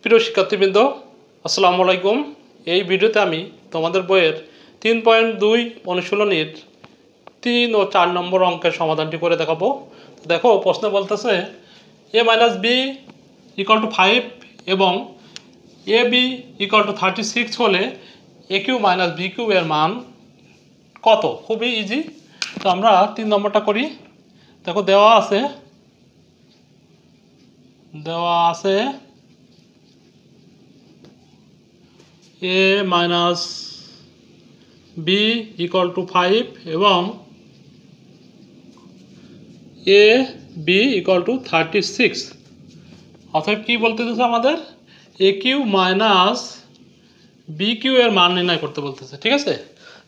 প্রিয় শিক্ষার্থীবৃন্দ, আসসালামু আলাইকুম। এই ভিডিওতে আমি তোমাদের বইয়ের 3.2 অনুশীলনীর 3 ও 4 নম্বর অঙ্কের সমাধানটি করে দেখাবো। দেখো, প্রশ্ন বলতেছে a - b = 5 এবং ab = 36 হলে aq - bq এর মান কত? খুবই ইজি। তো আমরা 3 নম্বরটা করি। দেখো, দেওয়া আছে a - b = 5 এবং a b = 36। অতএব কি বলতে চাইছে আমাদের? aq - bq এর মান নির্ণয় করতে বলতেছে। ঠিক আছে,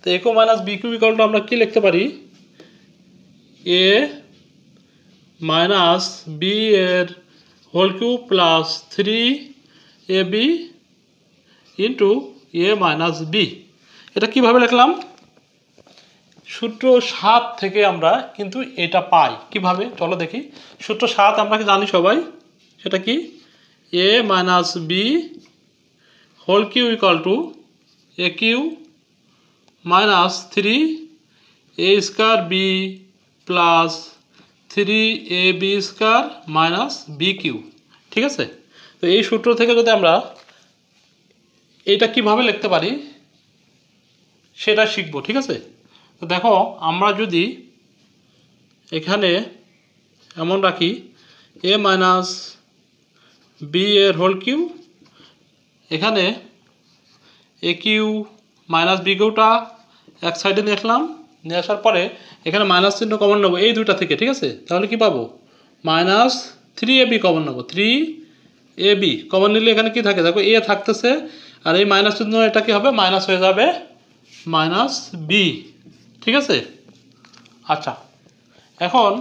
তো aq - bq = আমরা কি লিখতে পারি? a - b এর whole cube plus 3ab into a - b। এটা কিভাবে লিখলাম? সূত্র 7 থেকে আমরা কিন্তু এটা পাই। কিভাবে? চলো দেখি। সূত্র 7 আমরা কি জানি সবাই? সেটা কি? a - b whole cube = aq - 3a square b plus 3ab square minus bq। ঠিক আছে, তো এই সূত্র থেকে যদি আমরা এটা কিভাবে লিখতে পারি সেটা শিখব। ঠিক আছে, তো দেখো, আমরা যদি এখানে এমন রাখি a - b এর হোল কিউব, এখানে aq - bqটা এক সাইডে নিয়ে আসলাম। নিয়ে আসার পরে এখানে মাইনাস চিহ্ন কমন নেবো এই দুইটা থেকে। ঠিক আছে, তাহলে কি পাবো? -3ab কমন নেবো। 3ab কমন নিলে এখানে কি থাকে? দেখো, a থাকতেছে, আর এই মাইনাস চিহ্ন এটা কি হবে? মাইনাস হয়ে যাবে, -b। ঠিক আছে, আচ্ছা, এখন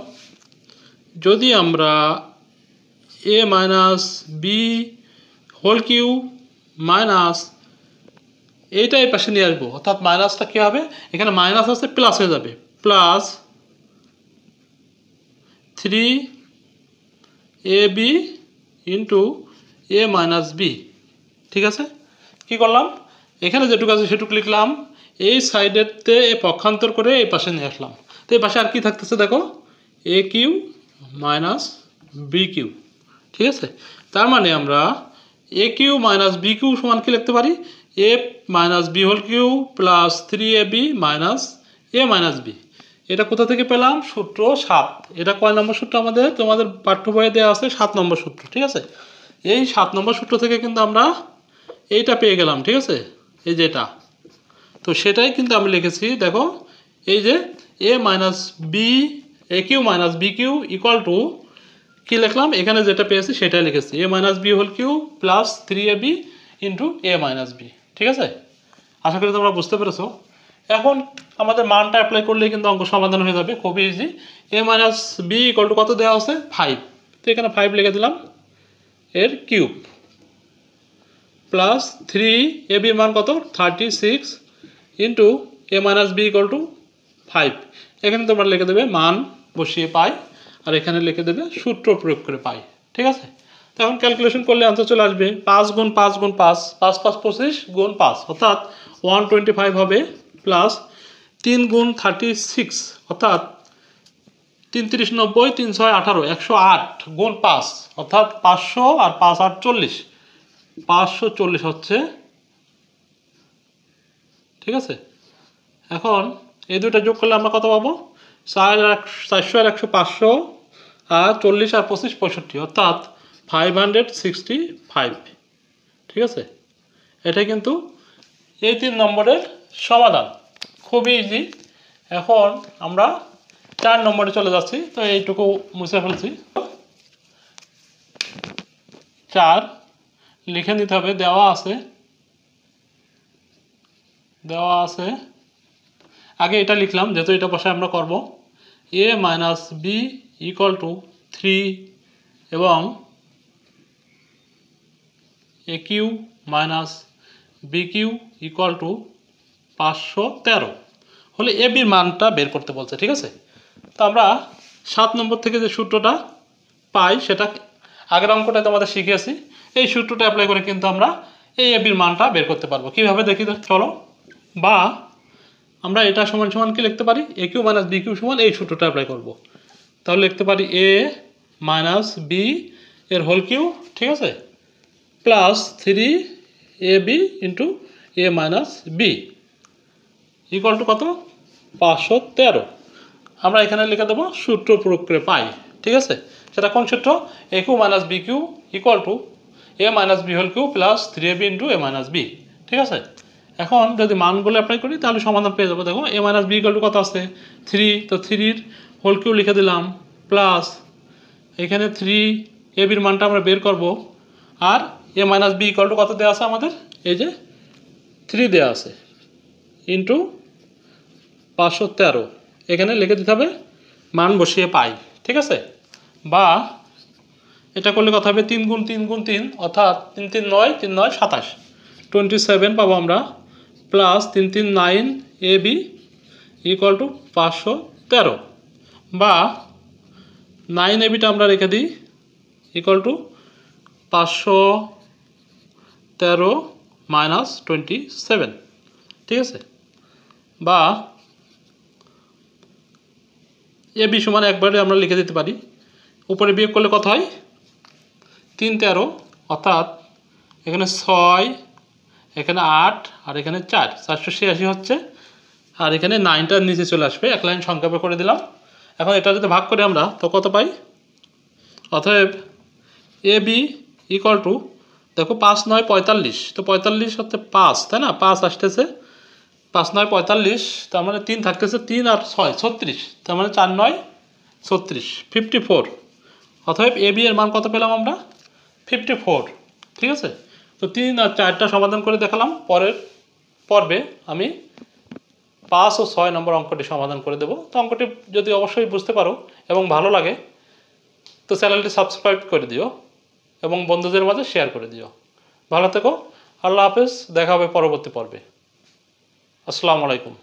যদি আমরা a - b whole cube minus এইটা এই পাশে নিয়ে আসবো, অর্থাৎ মাইনাসটা কী হবে? এখানে মাইনাস আছে, প্লাস হয়ে যাবে, plus 3ab into a - b। ঠিক আছে, কি করলাম? এখানে যেটুকু আছে সেটুকু লিখলাম, এই সাইডেরতে পক্ষান্তর করে এই পাশে নিয়ে আসলাম। তো এই পাশে আর কি থাকতেছে? দেখো, aq - bq। ঠিক আছে, তার মানে আমরা aq - bq সমান কি লিখতে পারি? a - b whole cube plus 3ab minus a - b। এটা কোথা থেকে পেলাম? সূত্র 7। এটা কয় নম্বর সূত্র আমাদের? তোমাদের পাঠ্য বইয়ে দেওয়া আছে 7 নম্বর সূত্র। ঠিক আছে, এই 7 নম্বর সূত্র থেকে কিন্তু আমরা এইটা পেয়ে গেলাম। ঠিক আছে, এই যেটা, তো সেটাই কিন্তু আমি লিখেছি। দেখো, এই যে a - b aq - bq = কি লিখলাম? এখানে যেটা পেয়েছি সেটাই লিখেছি, a - b whole cube plus 3ab into a - b। ঠিক আছে, আশা করি তোমরা বুঝতে পেরেছো। এখন আমাদের মানটা অ্যাপ্লাই করলেই কিন্তু অঙ্ক সমাধান হয়ে যাবে, খুবই ইজি। a - b = কত দেওয়া আছে? 5। তো এখানে 5 লিখে দিলাম, এর কিউব প্লাস 3ab এর মান কত? 36 ইন্টু a - b = 5। এখানে তোমরা লিখে দেবে মান বসিয়ে পাই, আর এখানে লিখে দেবে সূত্র প্রয়োগ করে পাই। ঠিক আছে, তো এখন ক্যালকুলেশন করলে আনসার চলে আসবে 5 গুণ 5 গুণ 5, 5 5 25 গুণ 5 অর্থাৎ 125 হবে, প্লাস 3 গুণ 36 অর্থাৎ 3 3 90, 3 6 18, 108 গুণ 5 অর্থাৎ 500, আর 5 8 40, 540 হচ্ছে। ঠিক আছে, এখন এই দুটো যোগ করলে আমরা কত পাবো? 400 আর 100 500, আর 40 আর 25 65 অর্থাৎ 565। ঠিক আছে, এটাই কিন্তু এই 3 নম্বরের সমাধান, খুবই ইজি। এখন আমরা 4 নম্বরে চলে যাচ্ছি। তো এইটুকু মুছে ফেলছি। 4 লিখে নিতে হবে। দেওয়া আছে, আগে এটা লিখলাম যেহেতু এটা বসে আমরা করব। a - b = 3 এবং aq - bq = 513 হলে a b মানটা বের করতে বলছে। ঠিক আছে, তো আমরা 7 নম্বর থেকে যে সূত্রটা পাই সেটা আগের অঙ্কটায় তোমাদের শিখিয়েছি। এই সূত্রটা অ্যাপ্লাই করে কিন্তু আমরা এই এ বির মানটা বের করতে পারবো। কীভাবে দেখি চলো। বা আমরা এটা সমান সমান কি লিখতে পারি, a Q minus B cube সমান এই সূত্রটা অ্যাপ্লাই করব। তাহলে লিখতে পারি এ মাইনাস বি এর হোল কিউ, ঠিক আছে, plus 3ab into A minus b equal to কত, 513। আমরা এখানে লিখে দেবো সূত্র প্রয়োগ করে পাই, ঠিক আছে। সেটা কোন সূত্র, A Q minus B Q equal to A minus B whole Q plus 3ab into A minus B, ঠিক আছে। এখন যদি মানগুলো অ্যাপ্লাই করি তাহলে সমাধান পেয়ে যাবো। দেখো এ মাইনাস বি ইকুয়াল টু কত আছে 3, তো 3-র হোল কিউ লিখে দিলাম, প্লাস এখানে 3ab এর মানটা আমরা বের করব, আর এ মাইনাস বি ইকুয়াল টু কত দেওয়া আছে আমাদের, এই যে 3 দেওয়া আছে, ইন্টু 513 এখানে লিখে দিতে হবে, মান বসিয়ে পাই, ঠিক আছে। বা এটা করলে কথা হবে 3 গুণ 3 গুণ 3 অর্থাৎ 3 3 9, 3 9 27, 27 পাবো আমরা, প্লাস 3 3 9ab ইকুয়াল টু 513। বা 9abটা আমরা রেখে দিই ইকুয়াল টু 513 মাইনাস 27, ঠিক আছে। বা এ বি সমান একবারে আমরা লিখে দিতে পারি, উপরে বিয়োগ করলে কত হয় 3 13, অর্থাৎ এখানে 6, এখানে 8 আর এখানে 4, 486 হচ্ছে, আর এখানে 9টার নিচে চলে আসবে, এক লাইন সংক্ষেপে করে দিলাম। এখন এটা যদি ভাগ করি আমরা তো কত পাই, অতএব এ বি ইকুয়াল টু, দেখো 5 9 45, তো 45 হচ্ছে 5, তাই না, 5 আসতেছে, 5 9 45, তার মানে 3 থাকতেছে, 3 আর 6 36, তার মানে 4 9 36, 54। অতএব এ বি এর মান কত পেলাম আমরা, 54, ঠিক আছে। তো 3 আর 4টা সমাধান করে দেখালাম। পরের পর্বে আমি 5 ও 6 নম্বর অঙ্কটি সমাধান করে দেবো। তো অঙ্কটি যদি অবশ্যই বুঝতে পারো এবং ভালো লাগে তো চ্যানেলটি সাবস্ক্রাইব করে দিও এবং বন্ধুদের মাঝে শেয়ার করে দিও। ভালো থেকো, আল্লাহ হাফেজ, দেখা হবে পরবর্তী পর্বে। আসসালামু আলাইকুম।